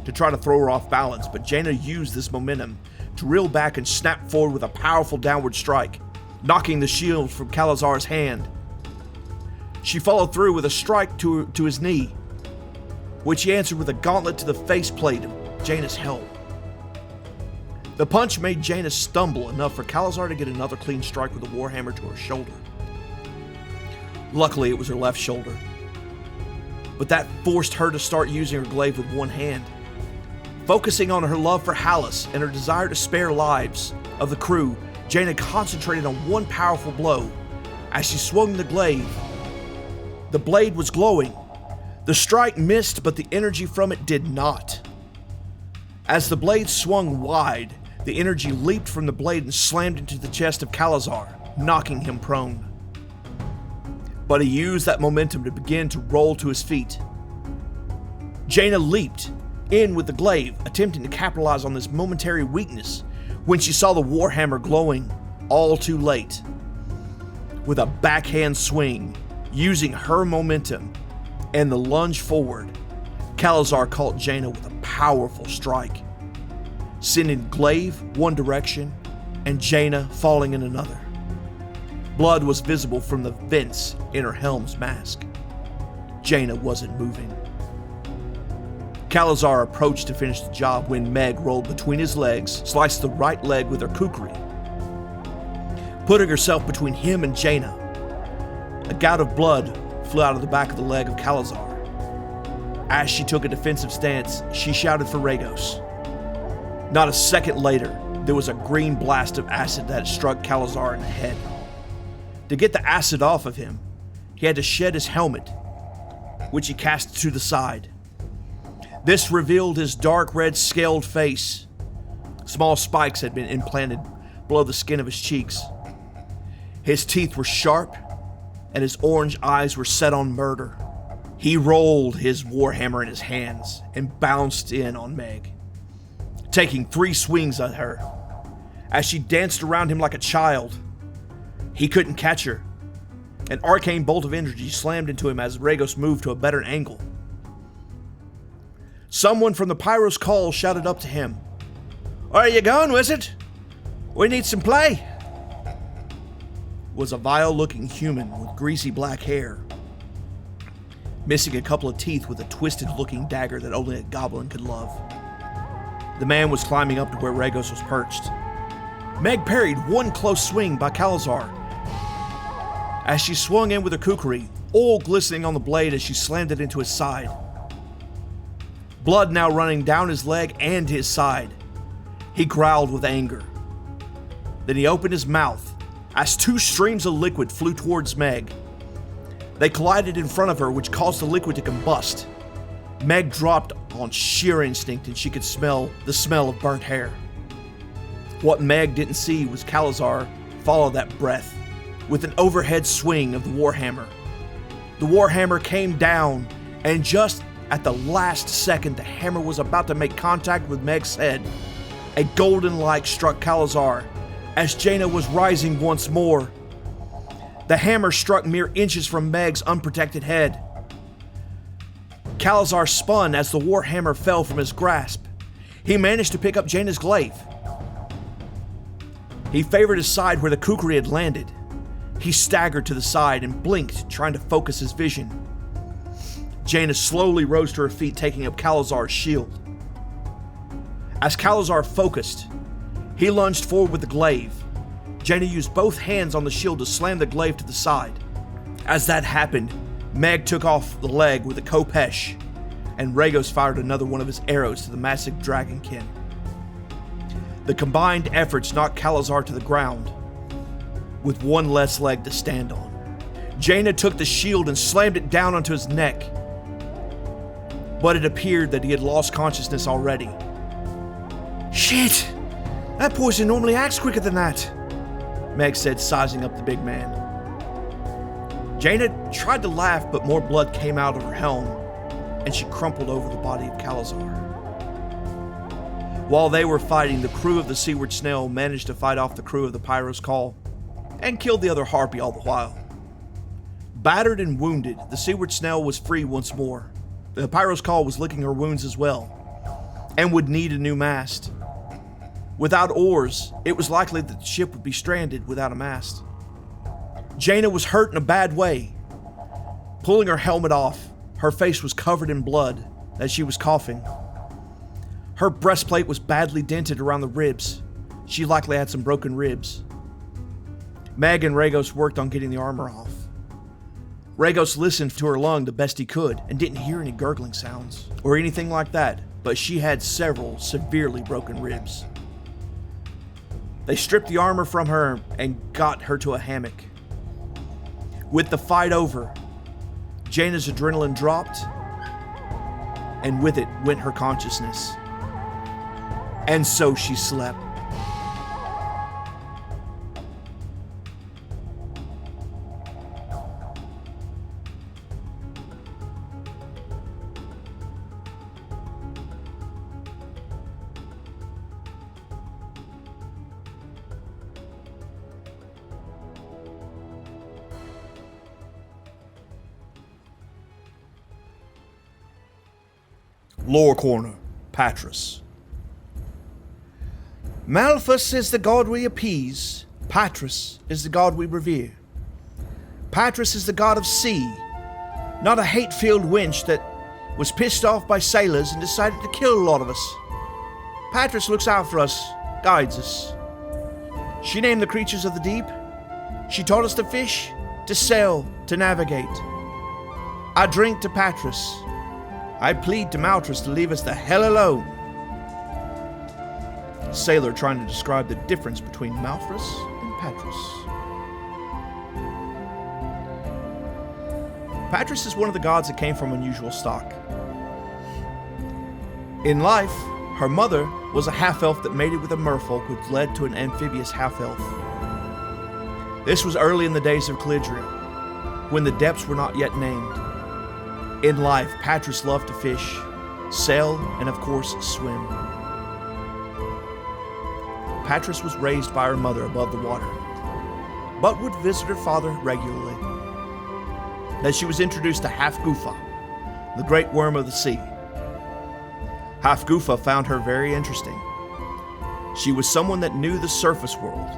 to try to throw her off balance, but Jaina used this momentum to reel back and snap forward with a powerful downward strike, knocking the shield from Kalizar's hand. She followed through with a strike to his knee, which he answered with a gauntlet to the faceplate of Jaina's helm. The punch made Jaina stumble enough for Kalizar to get another clean strike with a warhammer to her shoulder. Luckily, it was her left shoulder, but that forced her to start using her glaive with one hand. Focusing on her love for Hallis and her desire to spare lives of the crew, Jaina concentrated on one powerful blow. As she swung the glaive, the blade was glowing. The strike missed, but the energy from it did not. As the blade swung wide, the energy leaped from the blade and slammed into the chest of Kalizar, knocking him prone. But he used that momentum to begin to roll to his feet. Jaina leaped in with the glaive, attempting to capitalize on this momentary weakness, when she saw the warhammer glowing all too late. With a backhand swing, using her momentum and the lunge forward, Kalizar caught Jaina with a powerful strike, sending glaive one direction and Jaina falling in another. Blood was visible from the vents in her helm's mask. Jaina wasn't moving. Kalizar approached to finish the job when Meg rolled between his legs, sliced the right leg with her kukri, putting herself between him and Jaina. A gout of blood flew out of the back of the leg of Kalizar. As she took a defensive stance, she shouted for Regos. Not a second later, there was a green blast of acid that struck Kalizar in the head. To get the acid off of him, he had to shed his helmet, which he cast to the side. This revealed his dark red scaled face. Small spikes had been implanted below the skin of his cheeks. His teeth were sharp, and his orange eyes were set on murder. He rolled his warhammer in his hands and bounced in on Meg, taking 3 swings at her. As she danced around him like a child, he couldn't catch her. An arcane bolt of energy slammed into him as Regos moved to a better angle. Someone from the Pyro's call shouted up to him, "Where are you going, wizard? We need some play." Was a vile-looking human with greasy black hair, missing a couple of teeth with a twisted-looking dagger that only a goblin could love. The man was climbing up to where Regos was perched. Meg parried one close swing by Kalizar. As she swung in with her kukri, oil glistening on the blade as she slammed it into his side. Blood now running down his leg and his side. He growled with anger. Then he opened his mouth as 2 streams of liquid flew towards Meg. They collided in front of her, which caused the liquid to combust. Meg dropped on sheer instinct, and she could smell the smell of burnt hair. What Meg didn't see was Kalizar follow that breath with an overhead swing of the warhammer. The warhammer came down, and just At the last second, the hammer was about to make contact with Meg's head. A golden light struck Kalizar as Jaina was rising once more. The hammer struck mere inches from Meg's unprotected head. Kalizar spun as the warhammer fell from his grasp. He managed to pick up Jaina's glaive. He favored his side where the kukri had landed. He staggered to the side and blinked, trying to focus his vision. Jaina slowly rose to her feet, taking up Kalizar's shield. As Kalizar focused, he lunged forward with the glaive. Jaina used both hands on the shield to slam the glaive to the side. As that happened, Meg took off the leg with a Kopesh, and Regos fired another one of his arrows to the massive dragonkin. The combined efforts knocked Kalizar to the ground, with one less leg to stand on. Jaina took the shield and slammed it down onto his neck, but it appeared that he had lost consciousness already. "Shit! That poison normally acts quicker than that," Meg said, sizing up the big man. Jaina tried to laugh, but more blood came out of her helm, and she crumpled over the body of Kalizar. While they were fighting, the crew of the Seaward Snail managed to fight off the crew of the Pyro's Call, and killed the other harpy all the while. Battered and wounded, the Seaward Snail was free once more. The Pyro's Call was licking her wounds as well, and would need a new mast. Without oars, it was likely that the ship would be stranded without a mast. Jaina was hurt in a bad way. Pulling her helmet off, her face was covered in blood as she was coughing. Her breastplate was badly dented around the ribs. She likely had some broken ribs. Meg and Regos worked on getting the armor off. Regos listened to her lung the best he could and didn't hear any gurgling sounds or anything like that, but she had several severely broken ribs. They stripped the armor from her and got her to a hammock. With the fight over, Jaina's adrenaline dropped, and with it went her consciousness. And so she slept. Lower corner, Patrus. Malphus is the god we appease. Patrus is the god we revere. Patrus is the god of sea, not a hate-filled wench that was pissed off by sailors and decided to kill a lot of us. Patrus looks out for us, guides us. She named the creatures of the deep. She taught us to fish, to sail, to navigate. I drink to Patrus. I plead to Maltrus to leave us the hell alone. A sailor trying to describe the difference between Maltrus and Patrus. Patrus is one of the gods that came from unusual stock. In life, her mother was a half-elf that mated with a merfolk, which led to an amphibious half-elf. This was early in the days of Calidria, when the depths were not yet named. In life, Patrus loved to fish, sail, and of course, swim. Patrus was raised by her mother above the water, but would visit her father regularly. Then she was introduced to Half-Gufa, the great worm of the sea. Half-Gufa found her very interesting. She was someone that knew the surface world,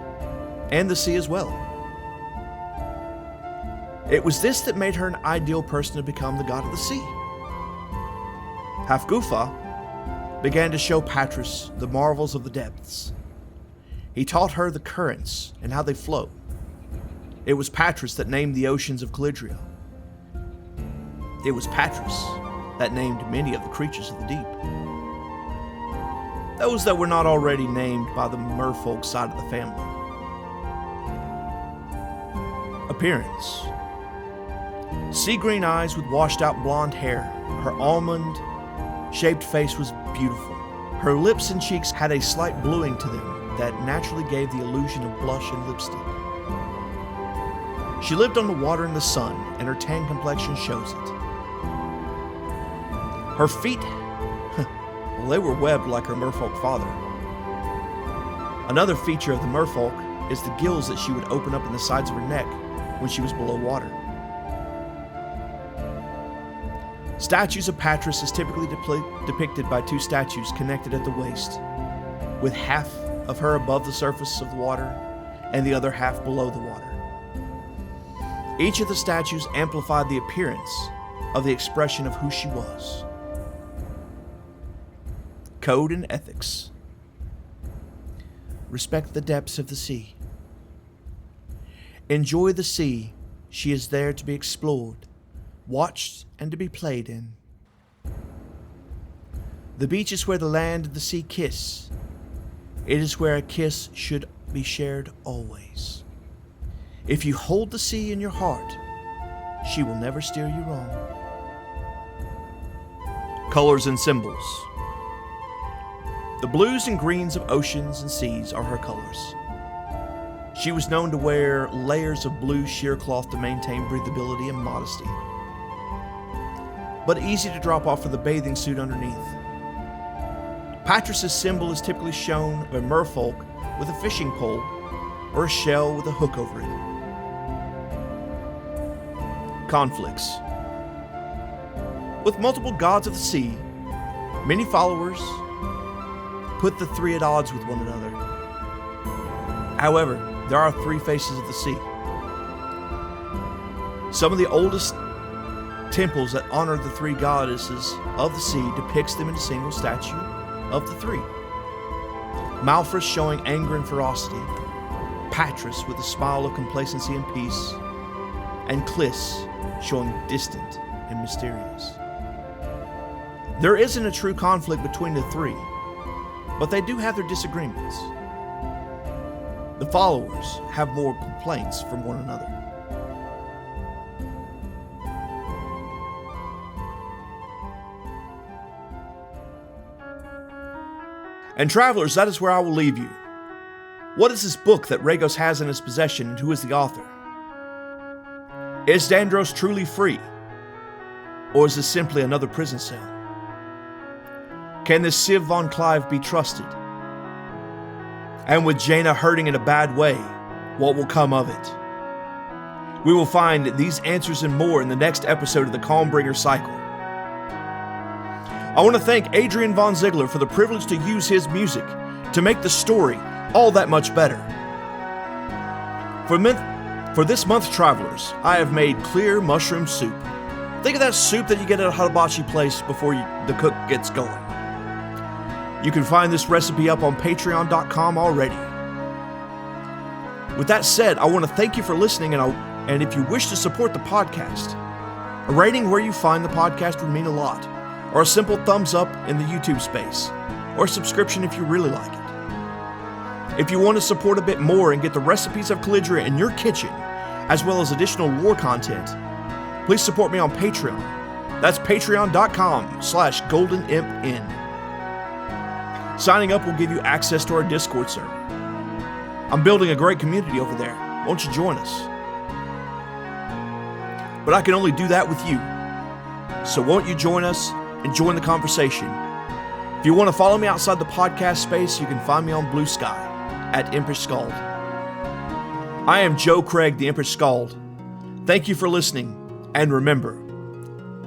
and the sea as well. It was this that made her an ideal person to become the god of the sea. Half-Gufa began to show Patrus the marvels of the depths. He taught her the currents and how they flow. It was Patrus that named the oceans of Calidria. It was Patrus that named many of the creatures of the deep. Those that were not already named by the merfolk side of the family. Appearance. Sea green eyes with washed out blonde hair. Her almond-shaped face was beautiful. Her lips and cheeks had a slight bluing to them that naturally gave the illusion of blush and lipstick. She lived on the water and the sun, and her tan complexion shows it. Her feet, well, they were webbed like her merfolk father. Another feature of the merfolk is the gills that she would open up in the sides of her neck when she was below water. Statues of Patrus is typically depicted by two statues connected at the waist, with half of her above the surface of the water and the other half below the water. Each of the statues amplified the appearance of the expression of who she was. Code and ethics. Respect the depths of the sea. Enjoy the sea. She is there to be explored, watched, and to be played in. The beach is where the land and the sea kiss. It is where a kiss should be shared always. If you hold the sea in your heart, she will never steer you wrong. Colors and symbols. The blues and greens of oceans and seas are her colors. She was known to wear layers of blue sheer cloth to maintain breathability and modesty, but easy to drop off with a bathing suit underneath. Patrus's symbol is typically shown of a merfolk with a fishing pole or a shell with a hook over it. Conflicts. With multiple gods of the sea, many followers put the three at odds with one another. However, there are three faces of the sea. Some of the oldest temples that honor the three goddesses of the sea depicts them in a single statue of the three. Malfrus showing anger and ferocity, Patrus with a smile of complacency and peace, and Clis showing distant and mysterious. There isn't a true conflict between the three, but they do have their disagreements. The followers have more complaints from one another. And travelers, that is where I will leave you. What is this book that Regos has in his possession, and who is the author? Is Dandros truly free? Or is this simply another prison cell? Can this Sif von Clive be trusted? And with Jaina hurting in a bad way, what will come of it? We will find these answers and more in the next episode of the Calmbringer Cycle. I want to thank Adrian von Ziegler for the privilege to use his music to make the story all that much better. For this month's travelers, I have made clear mushroom soup. Think of that soup that you get at a hibachi place before the cook gets going. You can find this recipe up on patreon.com already. With that said, I want to thank you for listening, and if you wish to support the podcast, a rating where you find the podcast would mean a lot, or a simple thumbs up in the YouTube space, or a subscription if you really like it. If you want to support a bit more and get the recipes of Kalizar in your kitchen, as well as additional lore content, please support me on Patreon. That's patreon.com/goldenimpin. Signing up will give you access to our Discord server. I'm building a great community over there. Won't you join us? But I can only do that with you. So won't you join us and join the conversation? If you want to follow me outside the podcast space, you can find me on Blue Sky at Impish Scald. I am Joe Craig, the Impish Scald. Thank you for listening, and remember,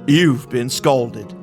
you've been scalded.